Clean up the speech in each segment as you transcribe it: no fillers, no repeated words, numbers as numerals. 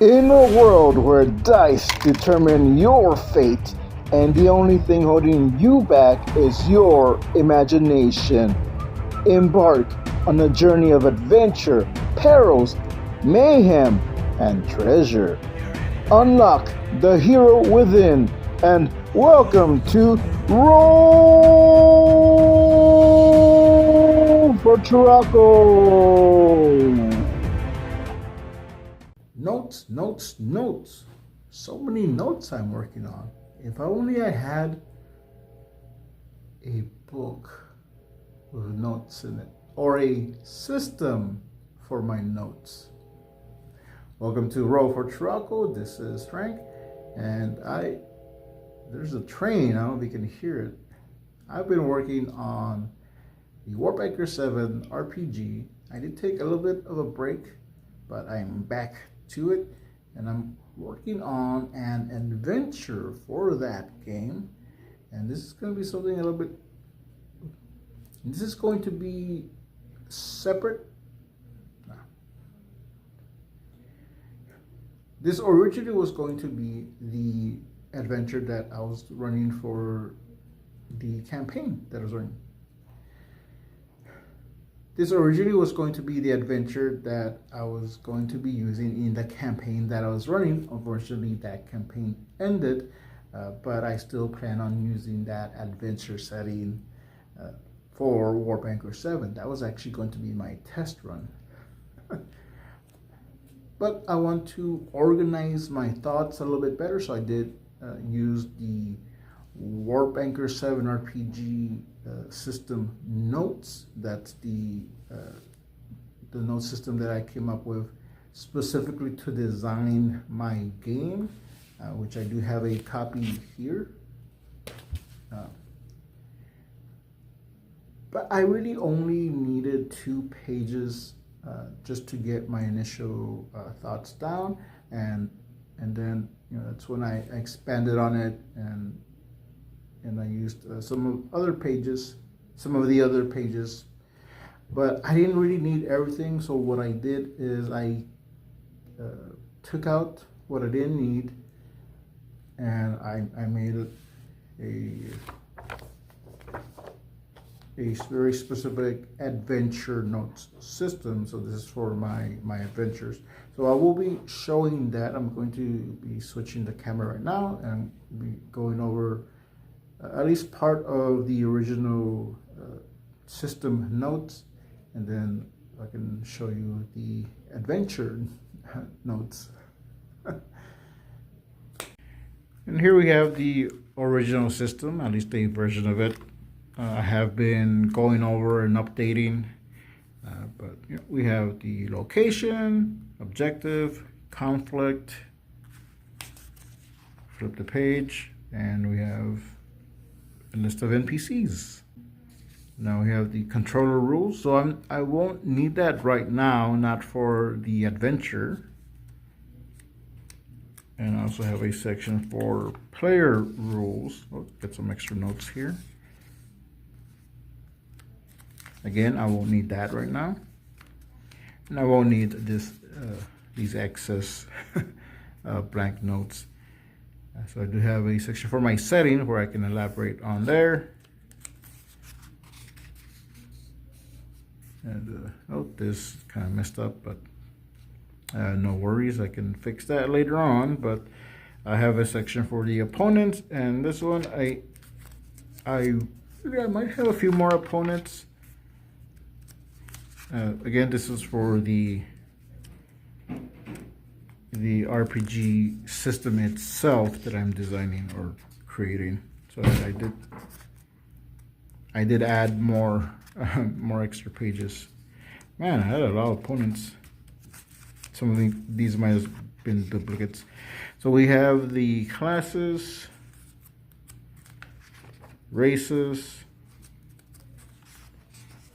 In a world where dice determine your fate and the only thing holding you back is your imagination, embark on a journey of adventure, perils, mayhem, and treasure. Unlock the hero within and welcome to Roll for Turaco! Notes. So many notes I'm working on. If only I had a book with notes in it or a system for my notes. Welcome to Roll for Turaco. This is Frank, and there's a train. I don't know if you can hear it. I've been working on the Warbanker 7 RPG. I did take a little bit of a break, but I'm back to it, and I'm working on an adventure for that game. And this is going to be something a little bit, this is going to be separate. This originally was going to be the adventure that I was running for the campaign that I was running. This originally was going to be the adventure that I was going to be using in the campaign that I was running. Unfortunately, that campaign ended, but I still plan on using that adventure setting for Warbanker 7. That was actually going to be my test run. But I want to organize my thoughts a little bit better, so I did use the Warbanker 7 RPG system notes. That's the note system that I came up with specifically to design my game, which I do have a copy here. But I really only needed 2 pages just to get my initial thoughts down, and then that's when I expanded on it, and I used some of the other pages, but I didn't really need everything. So what I did is I took out what I didn't need, and I made it a very specific adventure notes system. So this is for my adventures. So I will be showing that. I'm going to be switching the camera right now and be going over at least part of the original system notes, and then I can show you the adventure notes. And here we have the original system, at least a version of it. I have been going over and updating, but we have the location, objective, conflict, flip the page, and we have a list of NPCs. Now we have the controller rules, so I won't need that right now, not for the adventure. And I also have a section for player rules. Oh, get some extra notes here. Again, I won't need that right now, and I won't need these excess blank notes. So I do have a section for my setting where I can elaborate on there. And oh, this kind of messed up, but no worries, I can fix that later on. But I have a section for the opponents, and this one I might have a few more opponents. Again, this is for the RPG system itself that I'm designing or creating. So I did add more extra pages. Man, I had a lot of opponents. Some of these might have been duplicates. So we have the classes, races,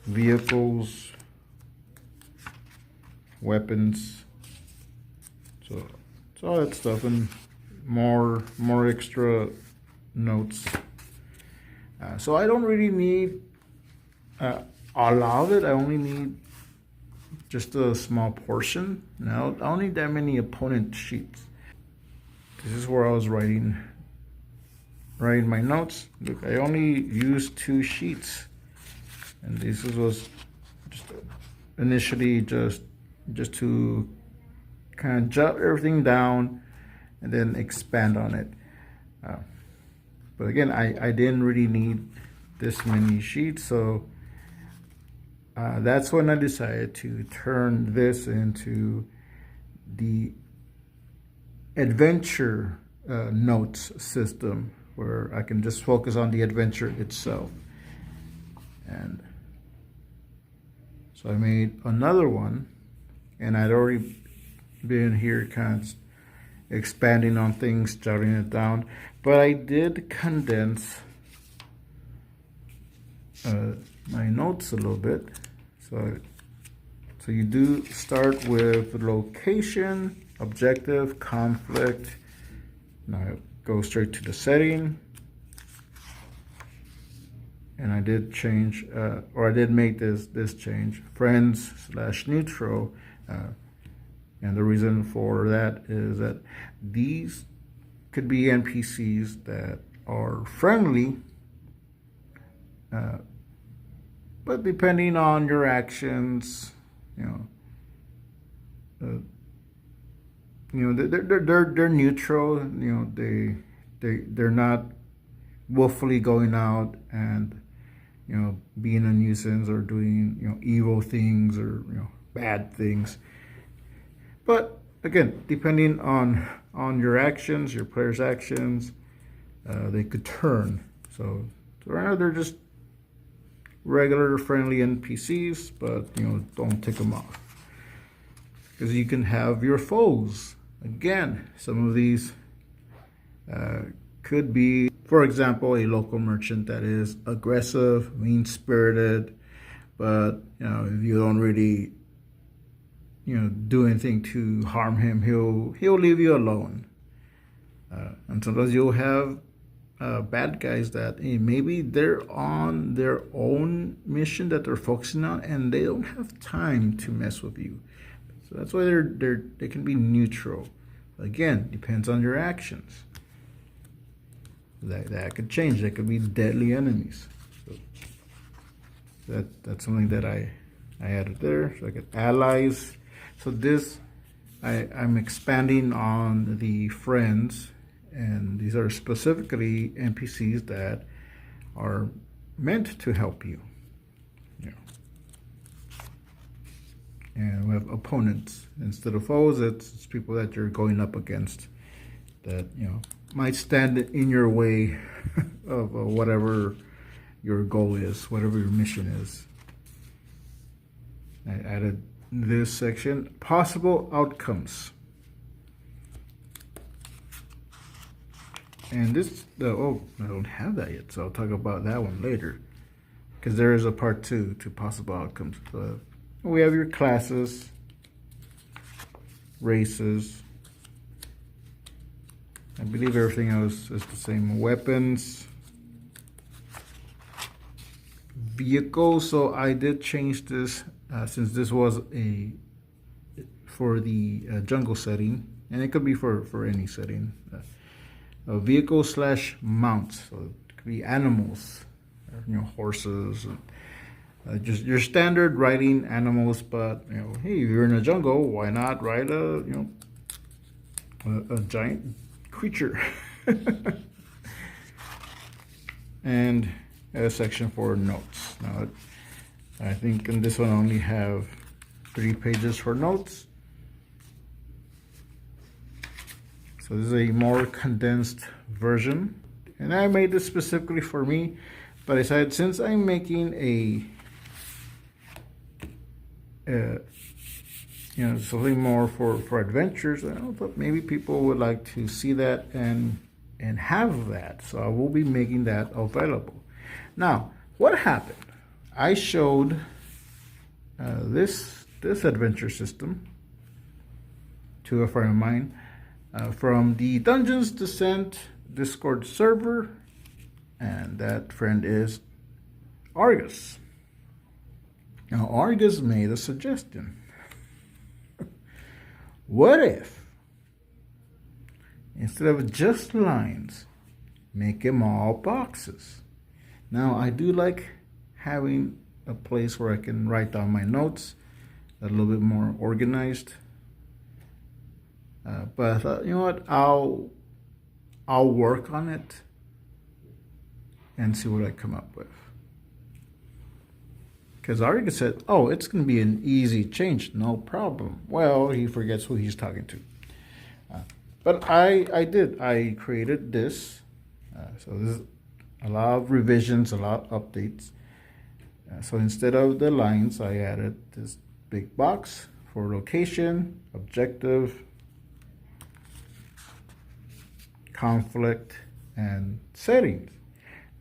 vehicles, weapons, so all that stuff, and more extra notes. So I don't really need a lot of it. I only need just a small portion. Now I don't need that many opponent sheets. This is where I was writing my notes. Look, I only used 2 sheets, and this was just initially just to kind of jot everything down and then expand on it. But again, I didn't really need this many sheets, so that's when I decided to turn this into the adventure notes system, where I can just focus on the adventure itself. And so I made another one, and I'd already been here kind of expanding on things, jotting it down, but I did condense my notes a little bit. So you do start with location, objective, conflict. Now go straight to the setting, and I did change, or I did make this change, friends/neutral, and the reason for that is that these could be NPCs that are friendly, but depending on your actions, they're neutral. They're not willfully going out and being a nuisance or doing evil things or bad things. But again, depending on your actions, your player's actions, they could turn. So right now they're just regular friendly NPCs, but don't tick them off, because you can have your foes. Again, some of these could be, for example, a local merchant that is aggressive, mean-spirited, but if you don't really do anything to harm him, he'll leave you alone. And sometimes you'll have bad guys that maybe they're on their own mission that they're focusing on, and they don't have time to mess with you. So that's why they can be neutral. Again, depends on your actions. That could change. They could be deadly enemies. So that's something that I added there. So I get allies. So this I'm expanding on the friends, and these are specifically NPCs that are meant to help you. And we have opponents instead of foes. It's people that you're going up against that might stand in your way of whatever your goal is, whatever your mission is. I added this section, possible outcomes. And this, I don't have that yet, so I'll talk about that one later, because there is a part 2 to possible outcomes. So we have your classes, races. I believe everything else is the same. Weapons, vehicles. So I did change this since this was for the jungle setting, and it could be for any setting. Vehicle/mounts. So it could be animals, horses. Just your standard riding animals, but hey, if you're in a jungle, why not ride a giant creature? And a section for notes. Now, I think in this one I only have 3 pages for notes. So this is a more condensed version, and I made this specifically for me, but I decided since I'm making something more for adventures, I thought maybe people would like to see that and have that. So I will be making that available. Now, what happened? I showed this adventure system to a friend of mine from the Dungeons Descent Discord server, and that friend is Argus. Now, Argus made a suggestion. What if, instead of just lines, make them all boxes? Now, I do like having a place where I can write down my notes, a little bit more organized. But you know what? I'll work on it and see what I come up with. Because Arya said, "Oh, it's going to be an easy change, no problem." Well, he forgets who he's talking to. But I did. I created this. So this is a lot of revisions, a lot of updates. So instead of the lines, I added this big box for location, objective, conflict, and settings.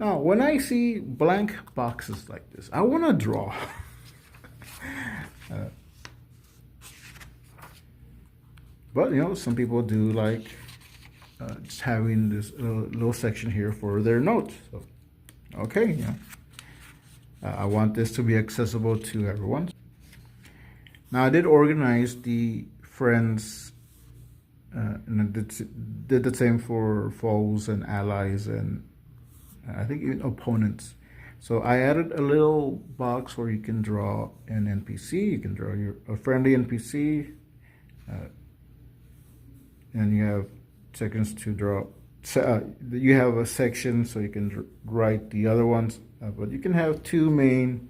Now, when I see blank boxes like this, I want to draw. But you know, some people do like just having this little section here for their notes. So, okay, you know, I want this to be accessible to everyone. Now, I did organize the friends, and I did the same for foes and allies, and I think even opponents. So I added a little box where you can draw an NPC. You can draw a friendly NPC, and you have sections to draw. You have a section so you can write the other ones, but you can have two main,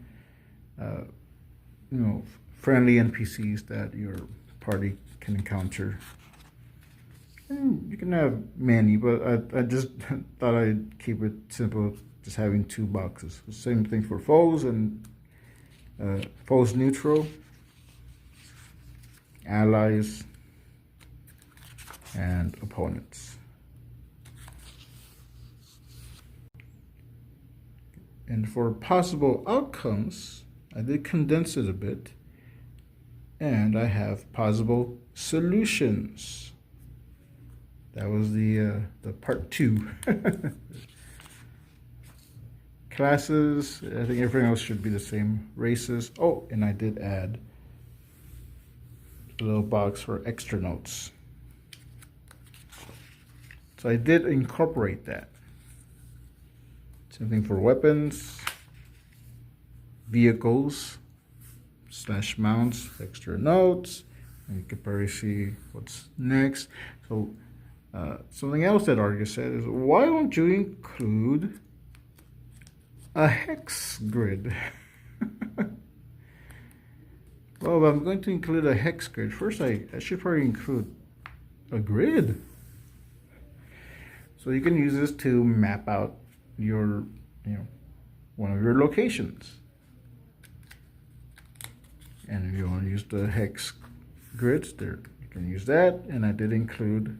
friendly NPCs that your party can encounter. And you can have many, but I just thought I'd keep it simple, just having two boxes. Same thing for foes and foes neutral, allies, and opponents. And for possible outcomes, I did condense it a bit, and I have possible solutions. That was the part 2. Classes, I think everything else should be the same. Races. Oh, and I did add a little box for extra notes. So I did incorporate that. Same thing for weapons, vehicles, /mounts, extra notes. And you can probably see what's next. So something else that Argus said is, why don't you include a hex grid? Well, if I'm going to include a hex grid, first I should probably include a grid. So you can use this to map out your, one of your locations. And if you want to use the hex grids, there you can use that. And I did include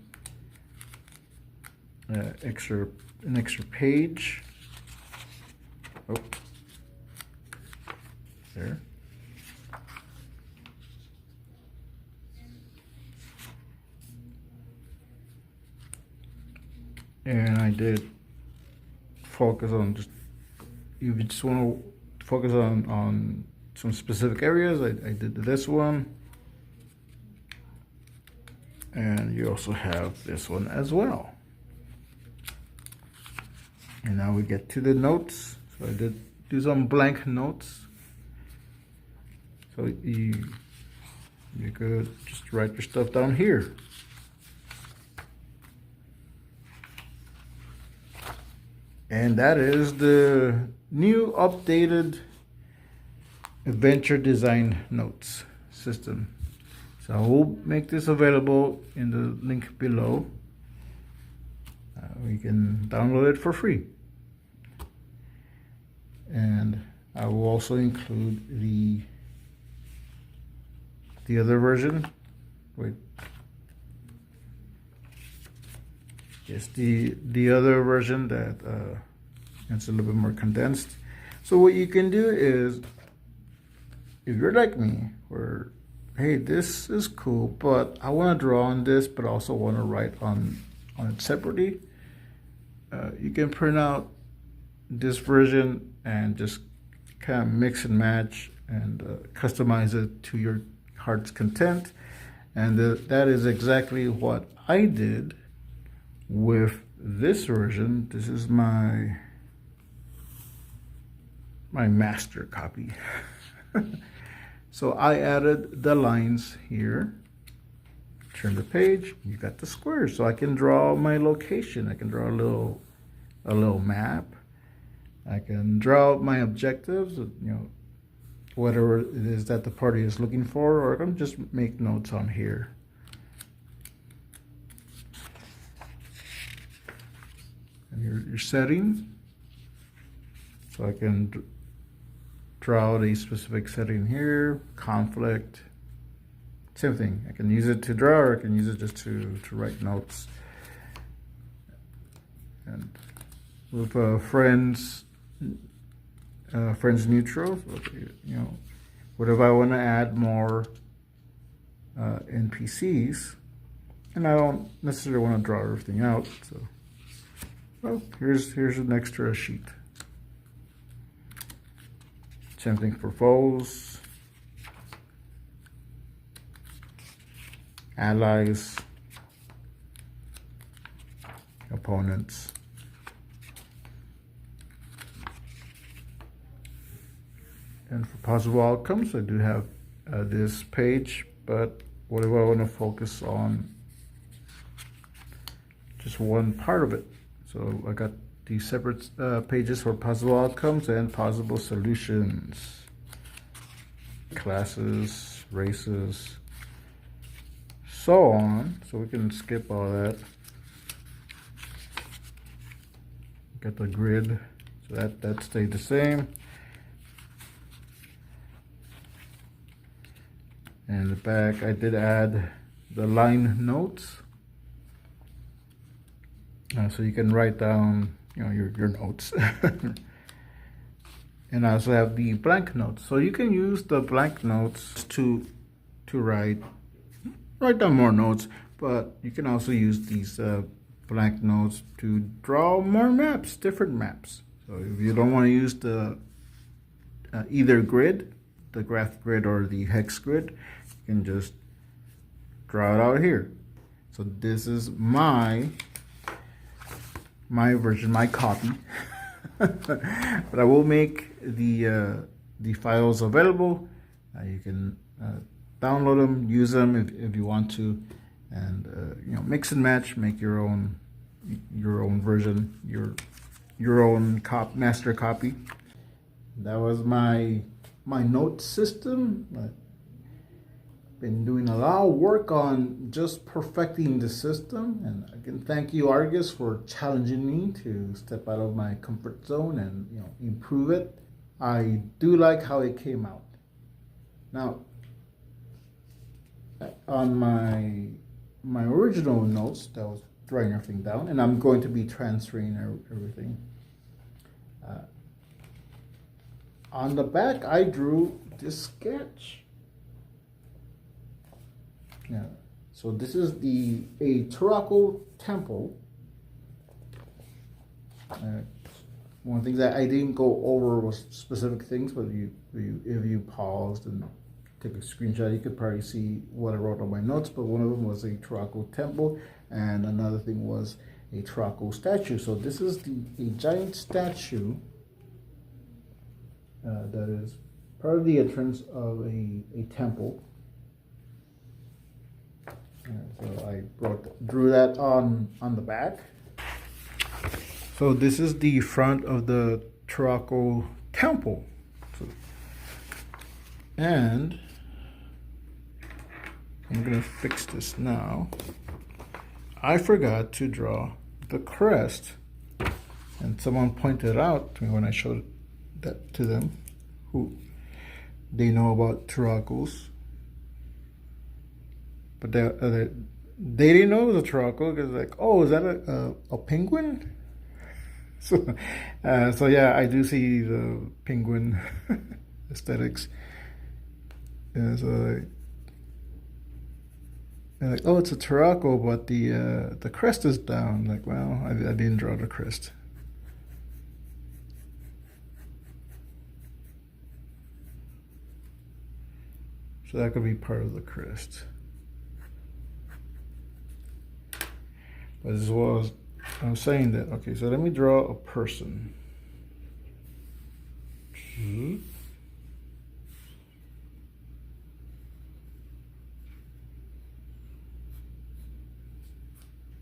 an extra page. Oh, there. And I did focus on if you just want to focus on some specific areas, I did this one. And you also have this one as well. And now we get to the notes. So I did do some blank notes. So you could just write your stuff down here. And that is the new updated adventure design notes system. So I will make this available in the link below. We can download it for free. And I will also include the other version. Wait. Yes, the other version that it's a little bit more condensed. So what you can do is, if you're like me, where, hey, this is cool, but I want to draw on this, but also want to write on it separately, you can print out this version and just kind of mix and match and customize it to your heart's content. And that is exactly what I did with this version. This is my master copy. So I added the lines here. Turn the page, you got the squares. So I can draw my location. I can draw a little map. I can draw out my objectives, you know, whatever it is that the party is looking for, or I can just make notes on here. And your setting. So I can draw out a specific setting here, conflict. Same thing. I can use it to draw, or I can use it just to write notes. And with friends neutral, you know, what if I want to add more NPCs, and I don't necessarily want to draw everything out. So, well, here's an extra sheet. Same thing for foes, allies, opponents. And for possible outcomes, I do have this page, but what if I want to focus on just one part of it? So I got these separate pages for possible outcomes and possible solutions. Classes, races, so on. So we can skip all that. Got the grid, so that stayed the same. And the back, I did add the line notes, so you can write down, you know, your notes. And I also have the blank notes, so you can use the blank notes to write down more notes, but you can also use these blank notes to draw more maps, different maps. So if you don't want to use the either grid, the graph grid or the hex grid, you can just draw it out here. So this is my version, my copy. But I will make the files available. You can download them, use them if you want to, and you know, mix and match, make your own version, your own master copy. That was my note system. I've been doing a lot of work on just perfecting the system, and I can thank you, Argus, for challenging me to step out of my comfort zone and, you know, improve it. I do like how it came out. Now, on my original notes, that was writing everything down, and I'm going to be transferring everything. On the back, I drew this sketch. Yeah. So this is a Turaco temple. One thing that I didn't go over was specific things, but if you paused and took a screenshot, you could probably see what I wrote on my notes. But one of them was a Turaco temple, and another thing was a Turaco statue. So this is a giant statue that is part of the entrance of a temple. So I drew that on the back. So this is the front of the Turaco temple. And I'm gonna fix this now. I forgot to draw the crest, and someone pointed out to me when I showed that to them, who they know about Turacos, but they didn't know it was a Turaco, because like, oh, is that a penguin? So yeah, I do see the penguin aesthetics. And so like, oh, it's a Turaco, but the crest is down. Like, well, I didn't draw the crest. So that could be part of the crest. But as well as I'm saying that, okay, so let me draw a person.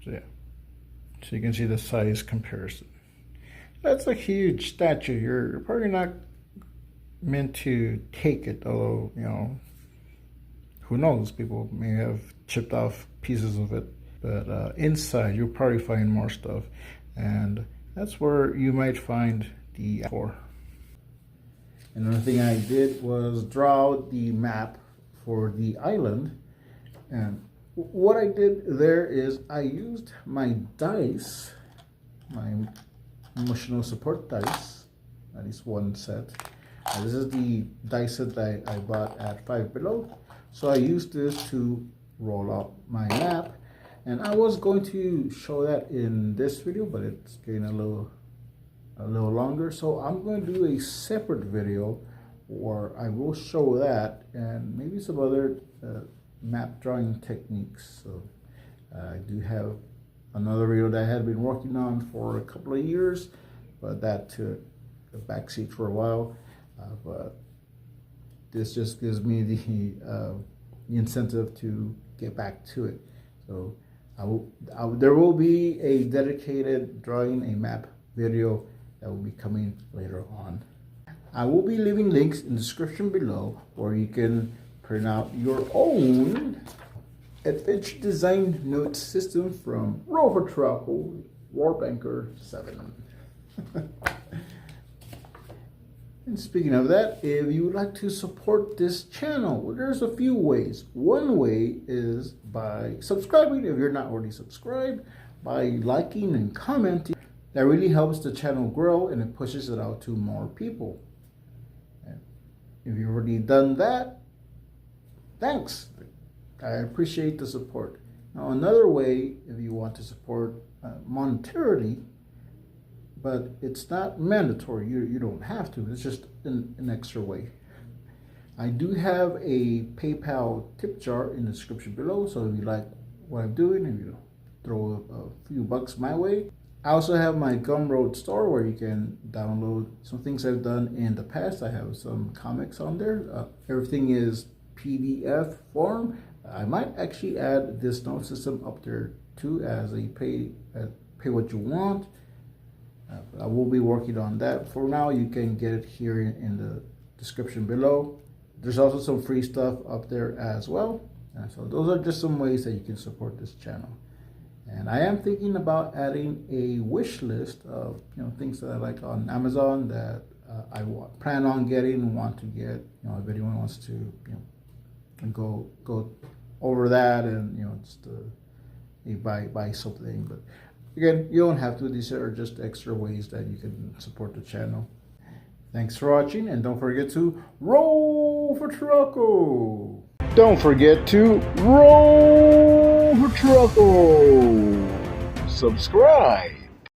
So yeah, so you can see the size comparison. That's a huge statue. You're probably not meant to take it, although, you know, who knows, people may have chipped off pieces of it. But inside you'll probably find more stuff, and that's where you might find the core. Another thing I did was draw the map for the island, and what I did there is I used my dice, my emotional support dice, at least one set. This is the dice set that I bought at Five Below. So I used this to roll out my map, and I was going to show that in this video, but it's getting a little longer. So I'm going to do a separate video where I will show that and maybe some other map drawing techniques. So I do have another video that I had been working on for a couple of years, but that took a backseat for a while. But this just gives me the incentive to get back to it. So there will be a dedicated drawing a map video that will be coming later on. I will be leaving links in the description below where you can print out your own adventure design note system from Turaco Warbanker 7. And speaking of that, if you would like to support this channel, there's a few ways. One way is by subscribing if you're not already subscribed, by liking and commenting. That really helps the channel grow and it pushes it out to more people. And if you've already done that, thanks. I appreciate the support. Now, another way, if you want to support monetarily, but it's not mandatory, you don't have to, it's just an extra way. I do have a PayPal tip jar in the description below, so if you like what I'm doing, if you throw a few bucks my way. I also have my Gumroad store where you can download some things I've done in the past. I have some comics on there. Everything is PDF form. I might actually add this note system up there too as a pay what you want. I will be working on that. For now, you can get it here in the description below. There's also some free stuff up there as well. So those are just some ways that you can support this channel. And I am thinking about adding a wish list of things that I like on Amazon that I plan on getting, want to get. If anyone wants to go over that and just buy something. But again, you don't have to. These are just extra ways that you can support the channel. Thanks for watching, and don't forget to roll for Turaco. Don't forget to roll for Turaco. Subscribe.